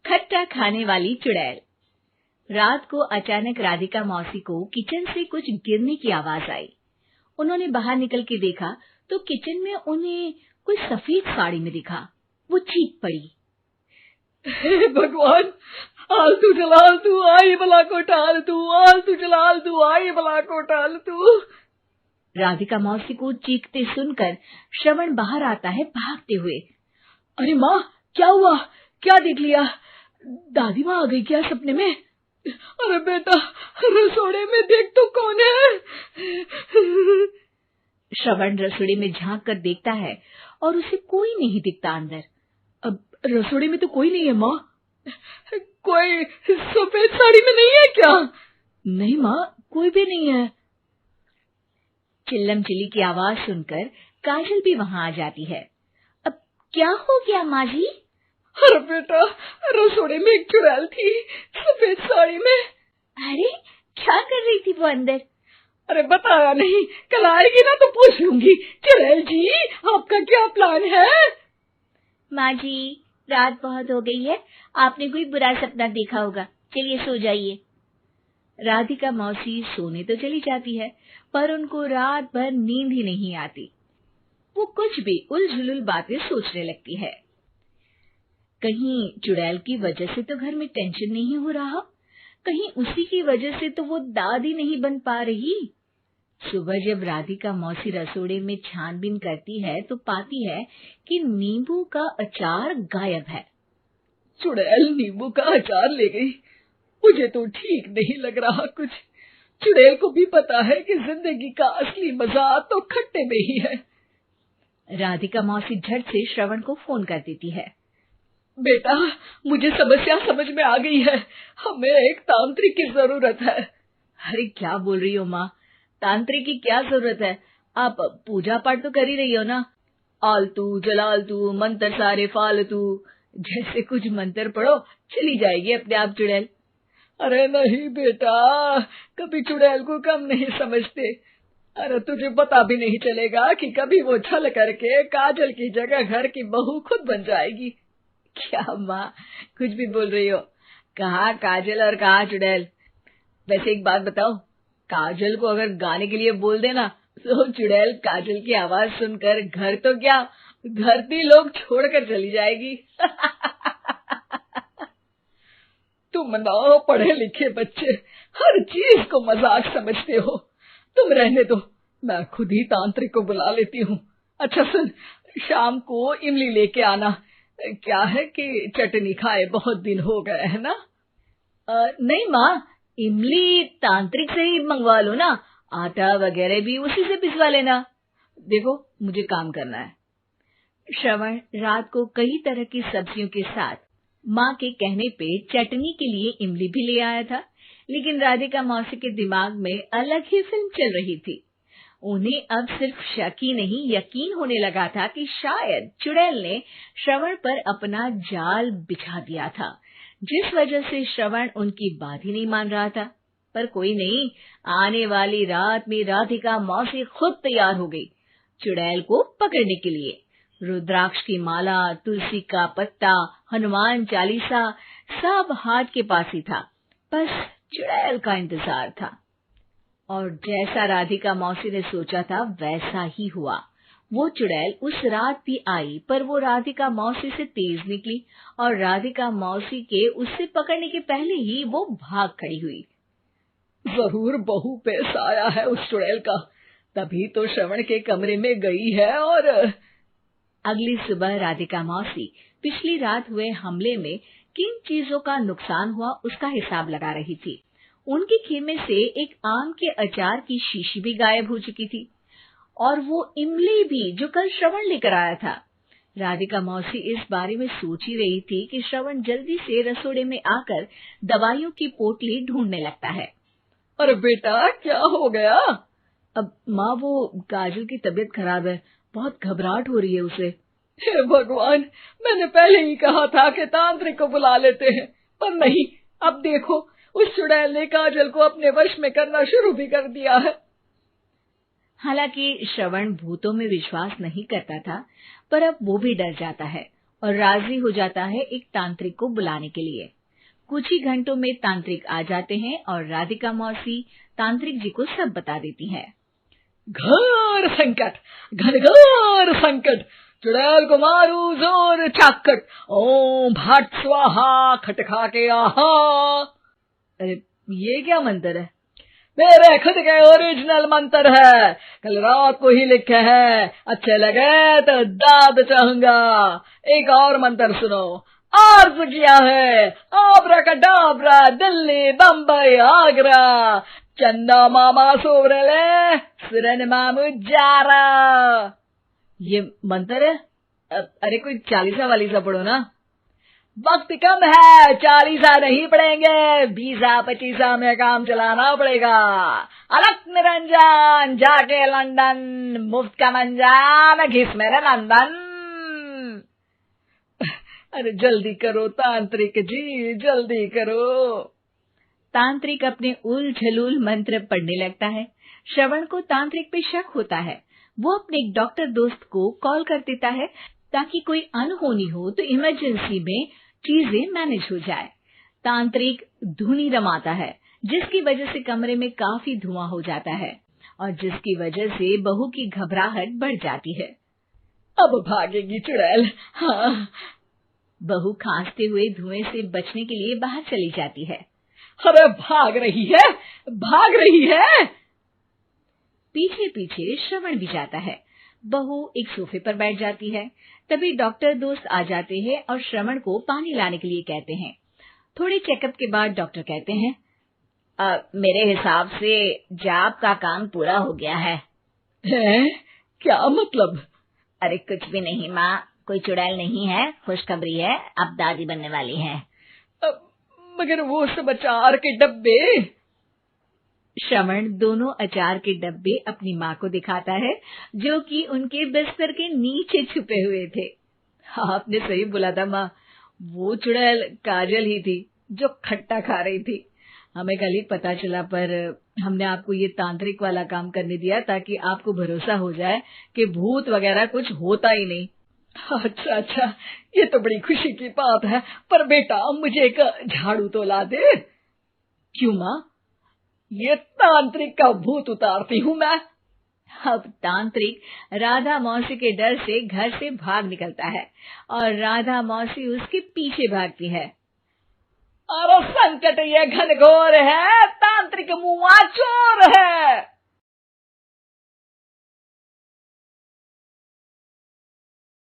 खट्टा खाने वाली चुड़ैल। रात को अचानक राधिका मौसी को किचन से कुछ गिरने की आवाज आई। उन्होंने बाहर निकल के देखा तो किचन में उन्हें कोई सफेद साड़ी में दिखा। वो चीख पड़ी, हे भगवान, आलतू जलाल तू आई भला को टाल तू, आलतू जलाल तू आई भला को टाल तू। राधिका मौसी को चीखते सुनकर श्रवण बाहर आता है भागते हुए। अरे माँ, क्या हुआ? क्या देख लिया? दादी माँ आ गई क्या सपने में? अरे बेटा, रसोड़े में देख तो कौन है? श्रवण रसोड़े में झांक कर देखता है और उसे कोई नहीं दिखता अंदर। अब रसोड़े में तो कोई नहीं है माँ। कोई सफेद साड़ी में नहीं है क्या? नहीं माँ, कोई भी नहीं है। चिल्लम चिल्ली की आवाज सुनकर काजल भी वहां आ जाती है। अब क्या हो गया माँ जी? अरे बेटा, रसोड़े में एक चुड़ैल थी सफेद साड़ी में। अरे क्या कर रही थी वो अंदर? अरे बताया नहीं, कल आएगी ना तो पूछ लूंगी। चुड़ैल जी, आपका क्या प्लान है? माँ जी, रात बहुत हो गई है, आपने कोई बुरा सपना देखा होगा, चलिए सो जाइए। राधिका मौसी सोने तो चली जाती है, पर उनको रात भर नींद ही नहीं आती। वो कुछ भी उलझुल बातें सोचने लगती है। कहीं चुड़ैल की वजह से तो घर में टेंशन नहीं हो रहा, कहीं उसी की वजह से तो वो दादी नहीं बन पा रही। सुबह जब राधिका मौसी रसोड़े में छानबीन करती है तो पाती है कि नींबू का अचार गायब है। चुड़ैल नींबू का अचार ले गई? मुझे तो ठीक नहीं लग रहा कुछ। चुड़ैल को भी पता है कि जिंदगी का असली मजा तो खट्टे में ही है। राधिका मौसी झट से श्रवण को फोन कर देती है। बेटा, मुझे समस्या समझ में आ गई है, हमें एक तांत्रिक की जरूरत है। अरे क्या बोल रही हो माँ, तांत्रिक की क्या जरूरत है? आप पूजा पाठ तो कर ही रही हो ना। आलतू जलालतू मंत्र सारे फालतू जैसे कुछ मंत्र पढ़ो, चली जाएगी अपने आप चुड़ैल। अरे नहीं बेटा, कभी चुड़ैल को कम नहीं समझते। अरे तुझे पता भी नहीं चलेगा कि कभी वो छल करके काजल की जगह घर की बहू खुद बन जाएगी। क्या माँ, कुछ भी बोल रही हो? कहाँ काजल और कहाँ चुड़ैल? वैसे एक बात बताओ, काजल को अगर गाने के लिए बोल देना तो चुड़ैल काजल की आवाज सुनकर घर तो क्या धरती लोग छोड़कर चली जाएगी। तुम ना पढ़े लिखे बच्चे हर चीज को मजाक समझते हो। तुम रहने दो, मैं खुद ही तांत्रिक को बुला लेती हूँ। अच्छा सुन, शाम को इमली लेके आना। क्या है कि चटनी खाए बहुत दिन हो गए है ना? नहीं माँ, इमली तांत्रिक से ही मंगवा लो ना, आटा वगैरह भी उसी से पिसवा लेना। देखो मुझे काम करना है। श्रवण रात को कई तरह की सब्जियों के साथ माँ के कहने पे चटनी के लिए इमली भी ले आया था, लेकिन राधिका मौसी के दिमाग में अलग ही फिल्म चल रही थी। उन्हें अब सिर्फ शक ही नहीं यकीन होने लगा था कि शायद चुड़ैल ने श्रवण पर अपना जाल बिछा दिया था, जिस वजह से श्रवण उनकी बात ही नहीं मान रहा था। पर कोई नहीं, आने वाली रात में राधिका मौसी खुद तैयार हो गई चुड़ैल को पकड़ने के लिए। रुद्राक्ष की माला, तुलसी का पत्ता, हनुमान चालीसा सब हाथ के पास ही था, बस चुड़ैल का इंतजार था। और जैसा राधिका मौसी ने सोचा था वैसा ही हुआ। वो चुड़ैल उस रात भी आई, पर वो राधिका मौसी से तेज निकली और राधिका मौसी के उससे पकड़ने के पहले ही वो भाग खड़ी हुई। जरूर बहू पे साया है उस चुड़ैल का, तभी तो श्रवण के कमरे में गई है। और अगली सुबह राधिका मौसी पिछली रात हुए हमले में किन चीजों का नुकसान हुआ उसका हिसाब लगा रही थी। उनके खेमे से एक आम के अचार की शीशी भी गायब हो चुकी थी और वो इमली भी जो कल श्रवण लेकर आया था। राधिका मौसी इस बारे में सोच ही रही थी कि श्रवण जल्दी से रसोड़े में आकर दवाइयों की पोटली ढूंढने लगता है। अरे बेटा, क्या हो गया? अब माँ, वो काजल की तबीयत खराब है, बहुत घबराहट हो रही है उसे। हे भगवान, मैंने पहले ही कहा था कि तांत्रिक को बुला लेते हैं, पर नहीं, अब देखो उस चुड़ैल ने काजल को अपने वश में करना शुरू भी कर दिया है। हालांकि श्रवण भूतों में विश्वास नहीं करता था, पर अब वो भी डर जाता है और राजी हो जाता है एक तांत्रिक को बुलाने के लिए। कुछ ही घंटों में तांत्रिक आ जाते हैं और राधिका मौसी तांत्रिक जी को सब बता देती है। घोर संकट, घनघोर संकट, चुड़ैल को मारू जोर चाकट, ओम भट स्वाहा खटखा के आहा। अरे ये क्या मंत्र है? मेरे खुद के ओरिजिनल मंत्र है, कल रात को ही लिखे हैं, अच्छे लगे तो दाद चाहूंगा। एक और मंत्र सुनो। अर्ज किया है आब्राकडाब्रा, दिल्ली बम्बई आगरा, चंदा मामा सोवरले सुरन मामू जारा। ये मंत्र है? अरे कोई 40 वालीसा पढ़ो ना। वक्त कम है, 40 नहीं पड़ेंगे, 20-25 में काम चलाना पड़ेगा। अलग निरंजन जाके लंदन, मुफ्त का मंजान घिस मेरे नंदन। अरे जल्दी करो तांत्रिक जी, जल्दी करो। तांत्रिक अपने उल झलूल मंत्र पढ़ने लगता है। श्रवण को तांत्रिक पे शक होता है। वो अपने एक डॉक्टर दोस्त को कॉल कर देता है ताकि कोई अनहोनी हो तो इमरजेंसी में चीजें मैनेज हो जाए। तांत्रिक धुनी रमाता है, जिसकी वजह से कमरे में काफी धुआं हो जाता है और जिसकी वजह से बहू की घबराहट बढ़ जाती है। अब भागेगी चुड़ैल। हाँ। बहू खांसते हुए धुएं से बचने के लिए बाहर चली जाती है। अरे भाग रही है, भाग रही है। पीछे पीछे श्रवण भी जाता है। बहू एक सोफे पर बैठ जाती है। तभी डॉक्टर दोस्त आ जाते हैं और श्रवण को पानी लाने के लिए कहते हैं। थोड़े चेकअप के बाद डॉक्टर कहते हैं, मेरे हिसाब से जाप का काम पूरा हो गया है। क्या मतलब? अरे कुछ भी नहीं माँ, कोई चुड़ैल नहीं है, खुशखबरी है, अब दादी बनने वाली है। मगर वो सब अचार के डब्बे। श्रवण दोनों अचार के डब्बे अपनी माँ को दिखाता है, जो कि उनके बिस्तर के नीचे छुपे हुए थे। आपने सही बोला था माँ, वो चुड़ैल काजल ही थी जो खट्टा खा रही थी। हमें कल ही पता चला, पर हमने आपको ये तांत्रिक वाला काम करने दिया ताकि आपको भरोसा हो जाए कि भूत वगैरह कुछ होता ही नहीं। अच्छा अच्छा, ये तो बड़ी खुशी की बात है, पर बेटा मुझे एक झाड़ू तो ला दे। क्यों माँ? ये तांत्रिक का भूत उतारती हूँ मैं। अब तांत्रिक राधा मौसी के डर से घर से भाग निकलता है और राधा मौसी उसके पीछे भागती है। अरे संकट ये घनघोर है, तांत्रिक मुआ चोर है।